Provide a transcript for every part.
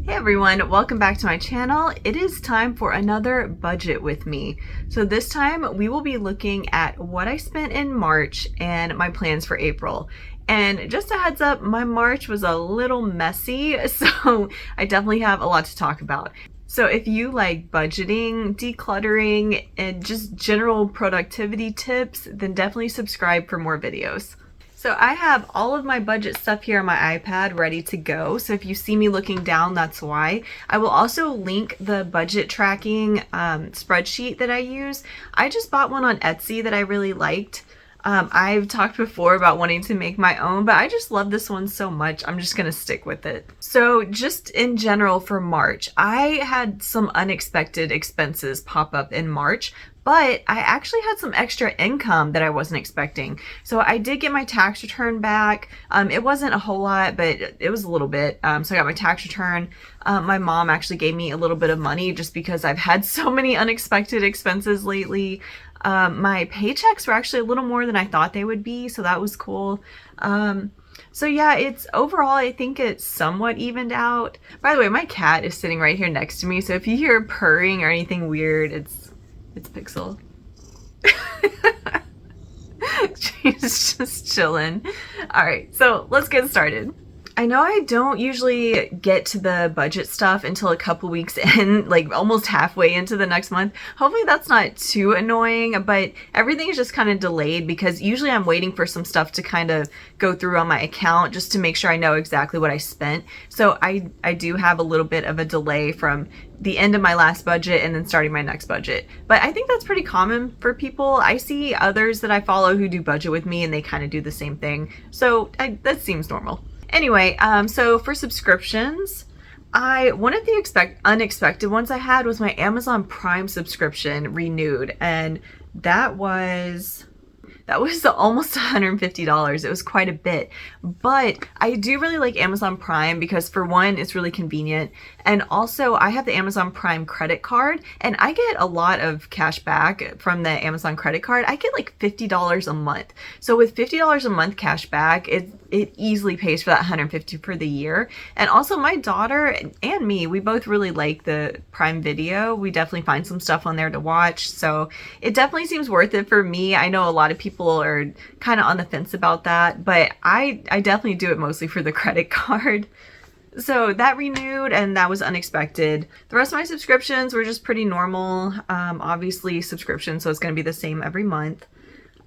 Hey everyone, welcome back to my channel. It is time for another budget with me. So this time we will be looking at what I spent in March and my plans for April. And just a heads up, my March was a little messy, so I definitely have a lot to talk about. So if you like budgeting, decluttering, and just general productivity tips, then definitely subscribe for more videos. So I have all of my budget stuff here on my iPad ready to go. So if you see me looking down, that's why. I will also link the budget tracking spreadsheet that I use. I just bought one on Etsy that I really liked. I've talked before about wanting to make my own, but I just love this one so much. I'm just gonna stick with it. So just in general for March, I had some unexpected expenses pop up in March, but I actually had some extra income that I wasn't expecting. So I did get my tax return back. It wasn't a whole lot, but it was a little bit. So I got my tax return. My mom actually gave me a little bit of money just because I've had so many unexpected expenses lately. My paychecks were actually a little more than I thought they would be, so that was cool. So yeah, it's overall, I think it's somewhat evened out. By the way, my cat is sitting right here next to me, so if you hear purring or anything weird, it's Pixel. She's just chilling. All right, so let's get started. I know I don't usually get to the budget stuff until a couple weeks in, like almost halfway into the next month. Hopefully that's not too annoying, but everything is just kind of delayed because usually I'm waiting for some stuff to kind of go through on my account just to make sure I know exactly what I spent. So I do have a little bit of a delay from the end of my last budget and then starting my next budget. But I think that's pretty common for people. I see others that I follow who do budget with me and they kind of do the same thing. So that seems normal. Anyway, so for subscriptions, one of the unexpected ones I had was my Amazon Prime subscription renewed, and that was almost $150. It was quite a bit, but I do really like Amazon Prime because for one, it's really convenient. And also I have the Amazon Prime credit card and I get a lot of cash back from the Amazon credit card. I get like $50 a month. So with $50 a month cash back, it easily pays for that $150 for the year. And also my daughter and me, we both really like the Prime Video. We definitely find some stuff on there to watch. So it definitely seems worth it for me. I know a lot of people are kind of on the fence about that, but I definitely do it mostly for the credit card. So that renewed and that was unexpected. The rest of my subscriptions were just pretty normal. Obviously subscription, so it's going to be the same every month.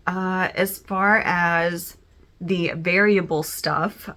As far as the variable stuff,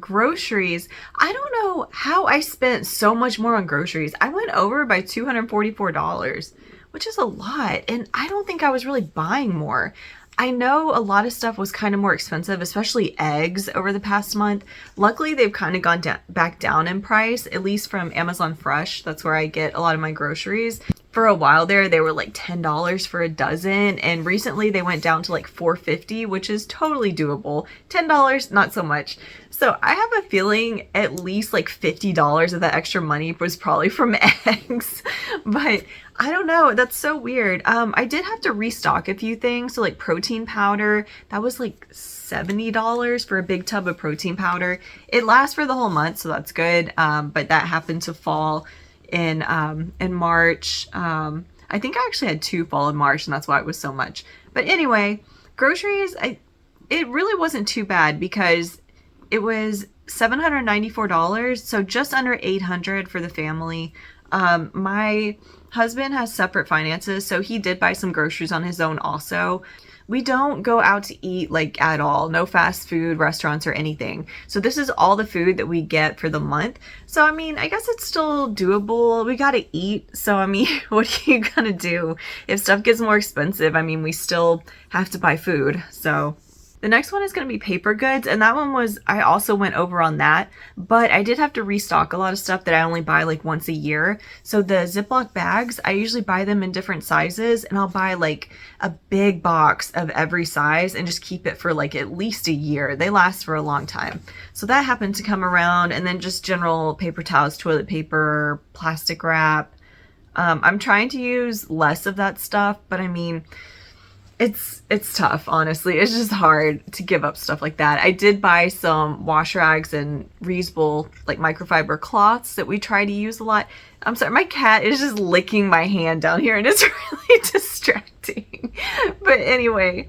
groceries, I don't know how I spent so much more on groceries. I went over by $244, which is a lot, and I don't think I was really buying more. I know a lot of stuff was kind of more expensive, especially eggs over the past month. Luckily, they've kind of gone back down in price, at least from Amazon Fresh. That's where I get a lot of my groceries. For a while there, they were like $10 for a dozen, and recently they went down to like $4.50, which is totally doable. $10, not so much. So I have a feeling at least like $50 of that extra money was probably from eggs, but I don't know. That's so weird. I did have to restock a few things. So like protein powder, that was like $70 for a big tub of protein powder. It lasts for the whole month, so that's good. But that happened to fall in March. I think I actually had two fall in March, and that's why it was so much. But anyway, groceries, it really wasn't too bad because it was $794, so just under $800 for the family. My husband has separate finances, so he did buy some groceries on his own also. We don't go out to eat like at all, no fast food restaurants or anything. So this is all the food that we get for the month. So I mean, I guess it's still doable. We gotta eat. So I mean, what are you gonna do? If stuff gets more expensive, I mean, we still have to buy food. So the next one is going to be paper goods, and that one was, I also went over on that, but I did have to restock a lot of stuff that I only buy like once a year. So the Ziploc bags, I usually buy them in different sizes, and I'll buy like a big box of every size and just keep it for like at least a year. They last for a long time. So that happened to come around, and then just general paper towels, toilet paper, plastic wrap. I'm trying to use less of that stuff, but I mean, It's tough, honestly. It's just hard to give up stuff like that. I did buy some wash rags and reusable like microfiber cloths that we try to use a lot. I'm sorry, my cat is just licking my hand down here and it's really distracting. But anyway,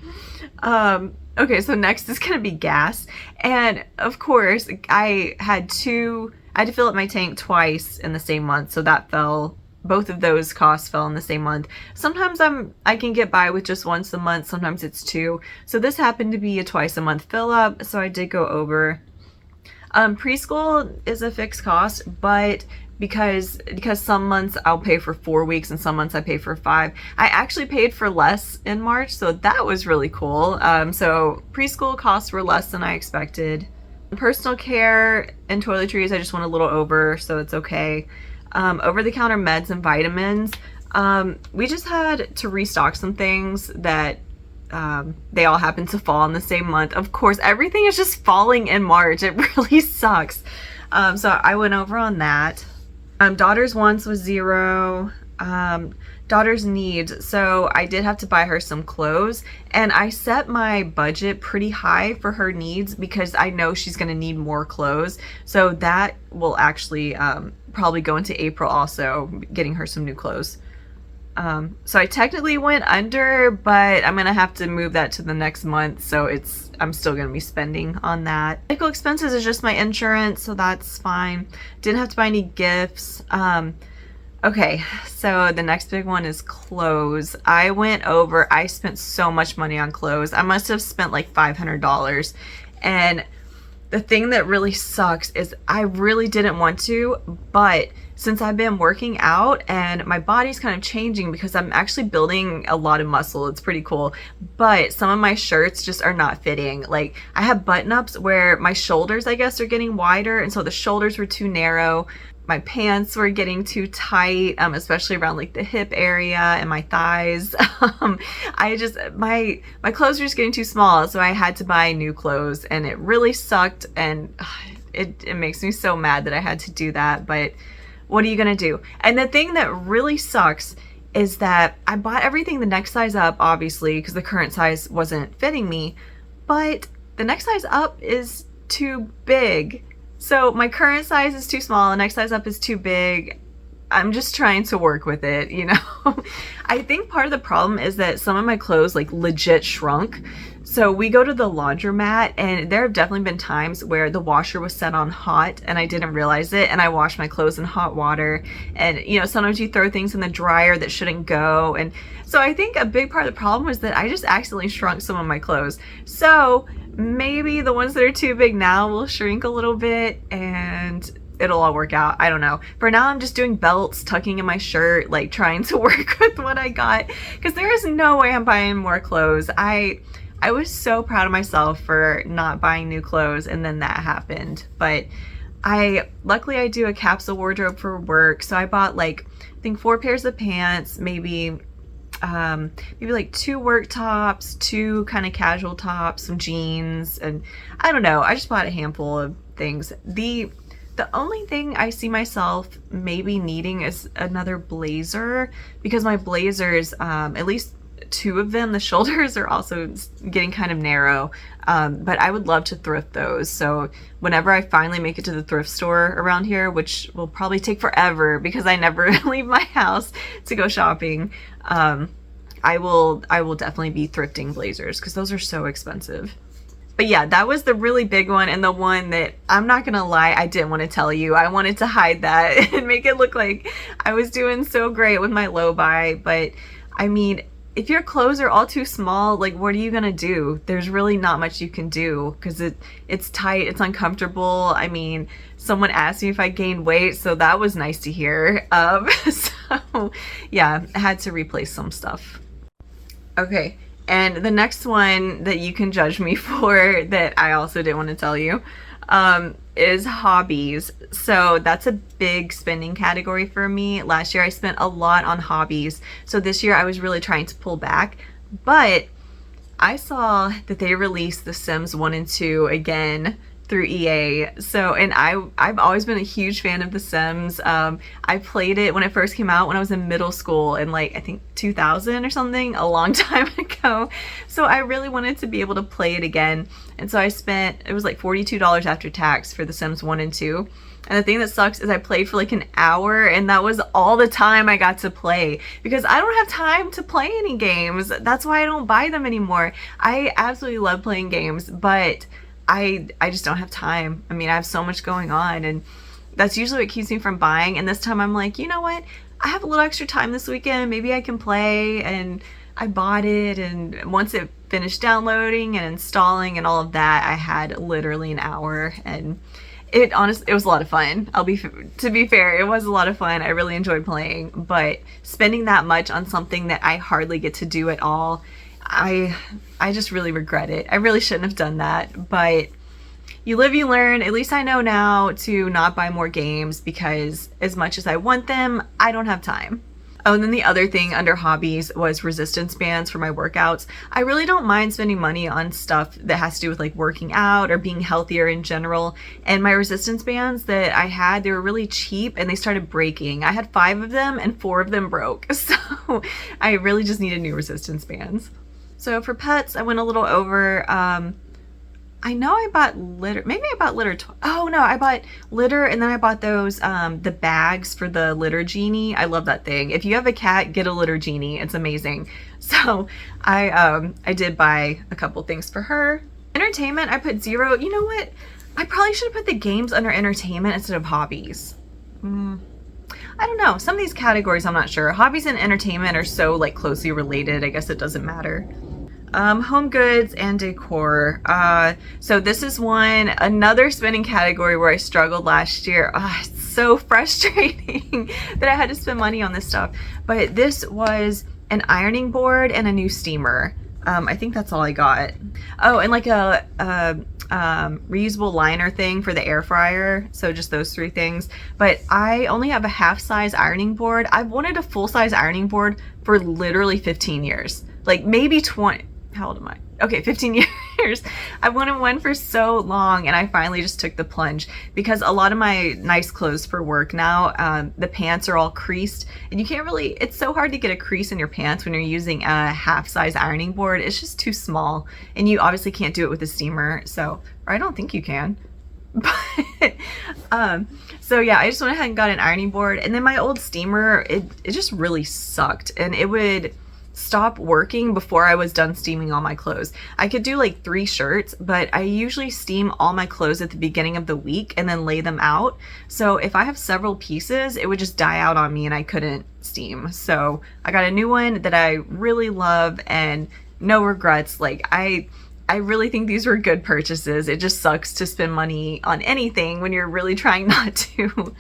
okay, so next is gonna be gas. And of course, I had to fill up my tank twice in the same month, so that fell, both of those costs fell in the same month. Sometimes I can get by with just once a month, sometimes it's two. So this happened to be a twice a month fill up, so I did go over. Preschool is a fixed cost, but because some months I'll pay for 4 weeks and some months I pay for 5. I actually paid for less in March, so that was really cool. So preschool costs were less than I expected. Personal care and toiletries I just went a little over, so it's okay. Over-the-counter meds and vitamins, we just had to restock some things that they all happen to fall in the same month. Of course, everything is just falling in March. It really sucks. So I went over on that. Daughter's wants was 0. Daughter's needs, so I did have to buy her some clothes, and I set my budget pretty high for her needs because I know she's going to need more clothes. So that will actually probably go into April also, getting her some new clothes. So I technically went under, but I'm gonna have to move that to the next month, so I'm still gonna be spending on that. Medical expenses is just my insurance, so that's fine. Didn't have to buy any gifts. Okay, so the next big one is clothes. I went over, I spent so much money on clothes. I must have spent like $500. And the thing that really sucks is I really didn't want to, but since I've been working out and my body's kind of changing because I'm actually building a lot of muscle, it's pretty cool, but some of my shirts just are not fitting. Like I have button-ups where my shoulders, I guess, are getting wider, and so the shoulders were too narrow. My pants were getting too tight, especially around like the hip area and my thighs. My clothes were just getting too small, so I had to buy new clothes, and it really sucked, and it makes me so mad that I had to do that, but what are you gonna do? And the thing that really sucks is that I bought everything the next size up, obviously, because the current size wasn't fitting me, but the next size up is too big. So my current size is too small, the next size up is too big. I'm just trying to work with it, you know? I think part of the problem is that some of my clothes like legit shrunk. So we go to the laundromat, and there have definitely been times where the washer was set on hot and I didn't realize it, and I washed my clothes in hot water. And you know, sometimes you throw things in the dryer that shouldn't go. And so I think a big part of the problem was that I just accidentally shrunk some of my clothes. So maybe the ones that are too big now will shrink a little bit and it'll all work out. I don't know. For now, I'm just doing belts, tucking in my shirt, like trying to work with what I got, because there is no way I'm buying more clothes. I was so proud of myself for not buying new clothes, and then that happened. But luckily I do a capsule wardrobe for work, so I bought like, I think 4 pairs of pants, maybe like 2 work tops, 2 kind of casual tops, some jeans, and I don't know, I just bought a handful of things. The only thing I see myself maybe needing is another blazer, because my blazers, at least 2 of them, the shoulders are also getting kind of narrow, but I would love to thrift those. So whenever I finally make it to the thrift store around here, which will probably take forever because I never leave my house to go shopping, I will definitely be thrifting blazers because those are so expensive. But yeah, that was the really big one, and the one that, I'm not gonna lie, I didn't want to tell you. I wanted to hide that and make it look like I was doing so great with my low buy. But I mean, if your clothes are all too small, like what are you gonna do? There's really not much you can do because it's tight, it's uncomfortable. I mean, someone asked me if I gained weight, so that was nice to hear. So yeah, I had to replace some stuff. Okay, and the next one that you can judge me for that I also didn't want to tell you is hobbies. So that's a big spending category for me. Last year I spent a lot on hobbies, so this year I was really trying to pull back. But I saw that they released The Sims 1 and 2 again through EA. So, and I've always been a huge fan of The Sims. I played it when it first came out when I was in middle school in like, I think 2000 or something, a long time ago. So I really wanted to be able to play it again. And so I spent, it was like $42 after tax for The Sims 1 and 2. And the thing that sucks is I played for like an hour, and that was all the time I got to play because I don't have time to play any games. That's why I don't buy them anymore. I absolutely love playing games, but I just don't have time. I mean, I have so much going on, and that's usually what keeps me from buying. And this time I'm like, you know what? I have a little extra time this weekend. Maybe I can play. And I bought it, and once it finished downloading and installing and all of that, I had literally an hour, and it was a lot of fun. To be fair, it was a lot of fun. I really enjoyed playing, but spending that much on something that I hardly get to do at all, I just really regret it. I really shouldn't have done that, but you live, you learn. At least I know now to not buy more games because as much as I want them, I don't have time. Oh, and then the other thing under hobbies was resistance bands for my workouts. I really don't mind spending money on stuff that has to do with like working out or being healthier in general. And my resistance bands that I had, they were really cheap and they started breaking. I had 5 of them and 4 of them broke. So I really just needed new resistance bands. So for pets, I went a little over. I know I bought litter. Maybe I bought litter. Oh no, I bought litter, and then I bought those the bags for the litter genie. I love that thing. If you have a cat, get a litter genie. It's amazing. So I did buy a couple things for her. Entertainment, I put 0. You know what? I probably should have put the games under entertainment instead of hobbies. I don't know. Some of these categories I'm not sure. Hobbies and entertainment are so like closely related. I guess it doesn't matter. Home goods and decor. So this is another spending category where I struggled last year. It's so frustrating that I had to spend money on this stuff. But this was an ironing board and a new steamer. I think that's all I got. Oh, and like a reusable liner thing for the air fryer. So just those 3 things. But I only have a half-size ironing board. I've wanted a full-size ironing board for literally 15 years. Like maybe 20. How old am I? Okay, 15 years. I've wanted one for so long, and I finally just took the plunge because a lot of my nice clothes for work now, the pants are all creased, and you can't really, it's so hard to get a crease in your pants when you're using a half-size ironing board. It's just too small, and you obviously can't do it with a steamer, or I don't think you can. But so yeah, I just went ahead and got an ironing board, and then my old steamer, it just really sucked, and it would stop working before I was done steaming all my clothes. I could do like 3 shirts, but I usually steam all my clothes at the beginning of the week and then lay them out. So if I have several pieces, it would just die out on me and I couldn't steam. So I got a new one that I really love and no regrets. Like I really think these were good purchases. It just sucks to spend money on anything when you're really trying not to.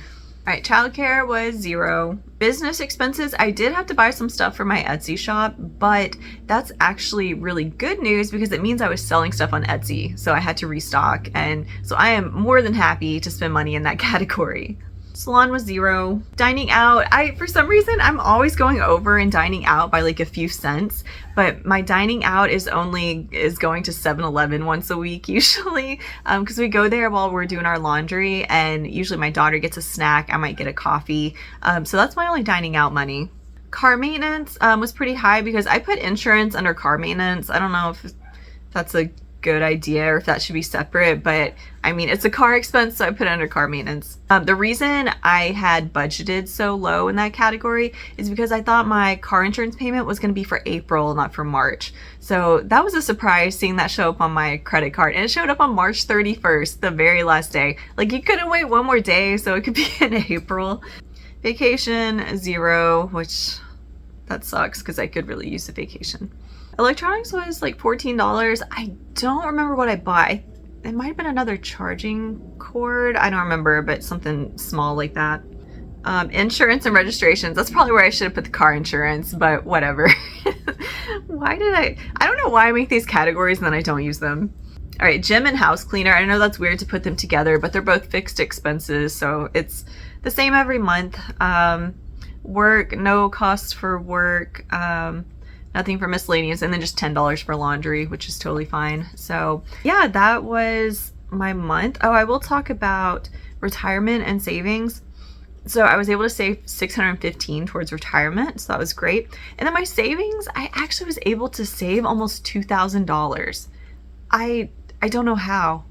All right, childcare was 0. Business expenses, I did have to buy some stuff for my Etsy shop, but that's actually really good news because it means I was selling stuff on Etsy, so I had to restock, and so I am more than happy to spend money in that category. Salon was 0. Dining out, for some reason, I'm always going over and dining out by like a few cents, but my dining out is going to 7-Eleven once a week usually, because we go there while we're doing our laundry, and usually my daughter gets a snack, I might get a coffee, so that's my only dining out money. Car maintenance was pretty high because I put insurance under car maintenance. I don't know if that's a good idea or if that should be separate, but I mean, it's a car expense, so I put it under car maintenance. The reason I had budgeted so low in that category is because I thought my car insurance payment was going to be for April, not for March. So that was a surprise seeing that show up on my credit card, and it showed up on March 31st, the very last day. Like, you couldn't wait one more day so it could be in April. Vacation, 0, which that sucks because I could really use a vacation. Electronics was like $14. I don't remember what I bought. It might have been another charging cord. I don't remember, but something small like that. Insurance and registrations. That's probably where I should have put the car insurance, but whatever. I don't know why I make these categories and then I don't use them. All right, gym and house cleaner. I know that's weird to put them together, but they're both fixed expenses, so it's the same every month. Work, no cost for work. Nothing for miscellaneous, and then just $10 for laundry, which is totally fine. So yeah, that was my month. Oh, I will talk about retirement and savings. So I was able to save $615 towards retirement, so that was great. And then my savings, I actually was able to save almost $2,000. I don't know how.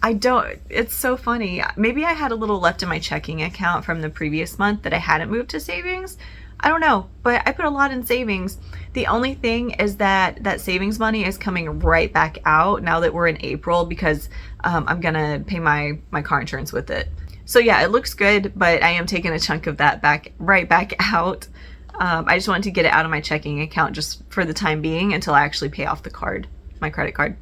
It's so funny. Maybe I had a little left in my checking account from the previous month that I hadn't moved to savings. I don't know, but I put a lot in savings. The only thing is that that savings money is coming right back out now that we're in April, because I'm gonna pay my car insurance with it. So yeah, it looks good, but I am taking a chunk of that right back out. I just wanted to get it out of my checking account just for the time being until I actually pay off my credit card.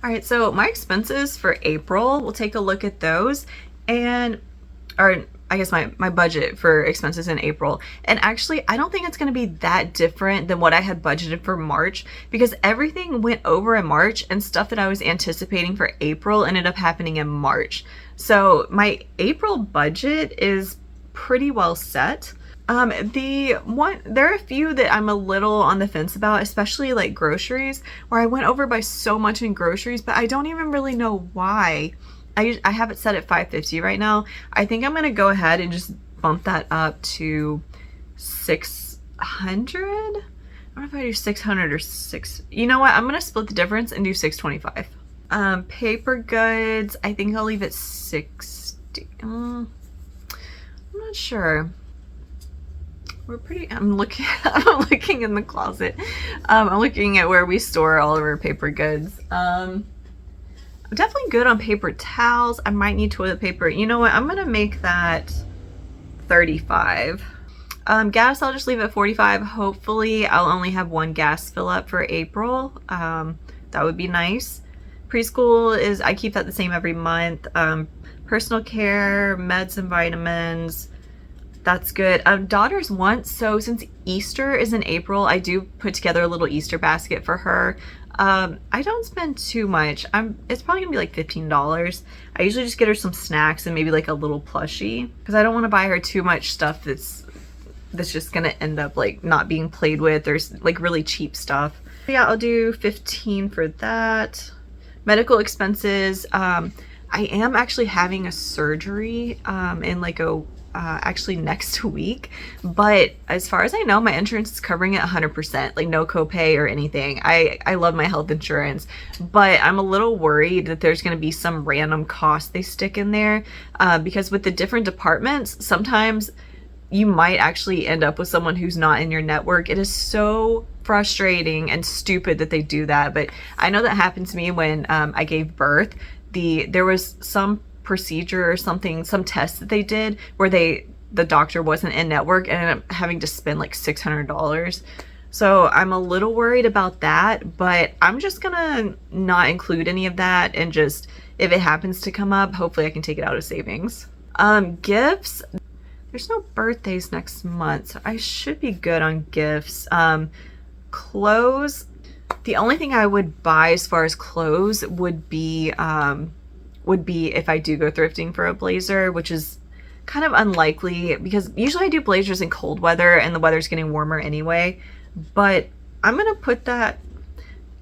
All right, so my expenses for April, we'll take a look at those, or I guess my budget for expenses in April. And actually, I don't think it's gonna be that different than what I had budgeted for March, because everything went over in March and stuff that I was anticipating for April ended up happening in March. So my April budget is pretty well set. There are a few that I'm a little on the fence about, especially like groceries, where I went over by so much in groceries, but I don't even really know why. I have it set at $550 right now. I think I'm gonna go ahead and just bump that up to $600. I don't know if I do 600 or six. You know what? I'm gonna split the difference and do $625. Paper goods, I think I'll leave it $60. I'm not sure. I'm looking in the closet. I'm looking at where we store all of our paper goods. I'm definitely good on paper towels. I might need toilet paper. You know what? I'm gonna make that $35. Gas, I'll just leave it $45. Hopefully I'll only have one gas fill up for April. That would be nice. Preschool I keep that the same every month. Personal care, meds and vitamins, that's good. Daughters once, so since Easter is in April, I do put together a little Easter basket for her. I don't spend too much. It's probably gonna be like $15. I usually just get her some snacks and maybe like a little plushie, because I don't want to buy her too much stuff that's just gonna end up like not being played with. There's like really cheap stuff. Yeah, I'll do $15 for that. Medical expenses. I am actually having a surgery in like actually next week, but as far as I know, my insurance is covering it 100%, like no copay or anything. I love my health insurance, but I'm a little worried that there's going to be some random cost they stick in there, because with the different departments, sometimes you might actually end up with someone who's not in your network. It is so frustrating and stupid that they do that, but I know that happened to me when I gave birth. There was some procedure or something, some test that they did where the doctor wasn't in network and ended up having to spend like $600. So I'm a little worried about that, but I'm just gonna not include any of that, and just, if it happens to come up, hopefully I can take it out of savings. Gifts, there's no birthdays next month, so I should be good on gifts. Clothes, the only thing I would buy as far as clothes would be if I do go thrifting for a blazer, which is kind of unlikely because usually I do blazers in cold weather and the weather's getting warmer anyway. But I'm gonna put that,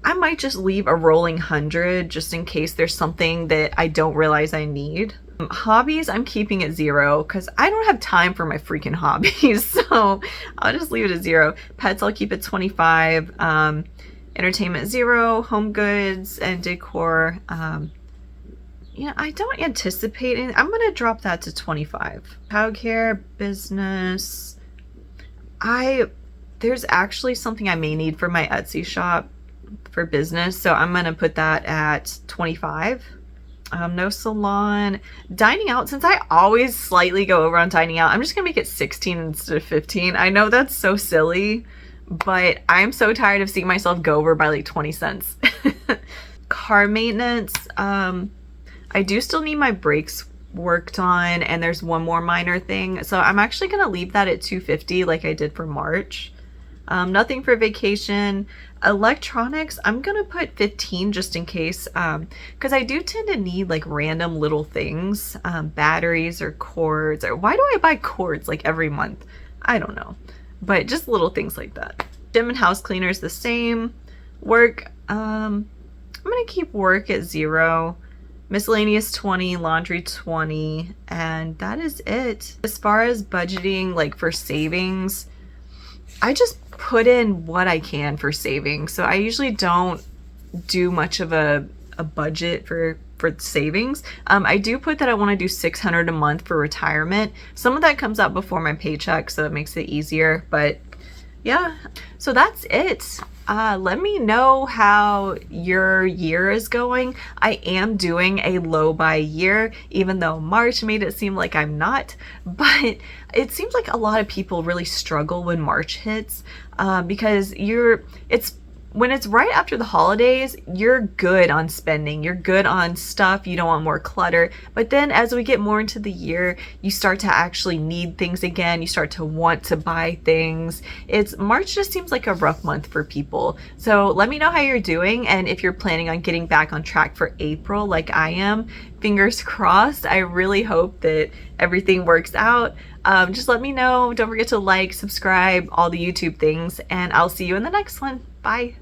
I might just leave a rolling 100 just in case there's something that I don't realize I need. Hobbies, I'm keeping at 0 because I don't have time for my freaking hobbies, so I'll just leave it at 0. Pets, I'll keep at 25. Entertainment, 0. Home goods and decor, I don't anticipate anything. I'm gonna drop that to 25. Childcare, business, there's actually something I may need for my Etsy shop for business, so I'm gonna put that at 25. No salon. Dining out, since I always slightly go over on dining out, I'm just gonna make it 16 instead of 15. I know that's so silly, but I'm so tired of seeing myself go over by like 20 cents. Car maintenance, I do still need my brakes worked on, and there's one more minor thing, so I'm actually gonna leave that at $250 like I did for March. Nothing for vacation. Electronics, I'm gonna put 15 just in case, because I do tend to need like random little things, batteries or cords, or why do I buy cords like every month? I don't know, but just little things like that. Gym and house cleaners the same. Work, I'm gonna keep work at 0. miscellaneous 20, laundry 20, and that is it. As far as budgeting, like for savings, I just put in what I can for savings. So I usually don't do much of a budget for savings. I do put that I want to do $600 a month for retirement. Some of that comes out before my paycheck, so it makes it easier. But yeah, so that's it. Let me know how your year is going. I am doing a low buy year, even though March made it seem like I'm not. But it seems like a lot of people really struggle when March hits, because when it's right after the holidays, you're good on spending. You're good on stuff. You don't want more clutter. But then as we get more into the year, you start to actually need things again. You start to want to buy things. March just seems like a rough month for people. So let me know how you're doing. And if you're planning on getting back on track for April, like I am, fingers crossed. I really hope that everything works out. Just let me know. Don't forget to like, subscribe, all the YouTube things, and I'll see you in the next one. Bye.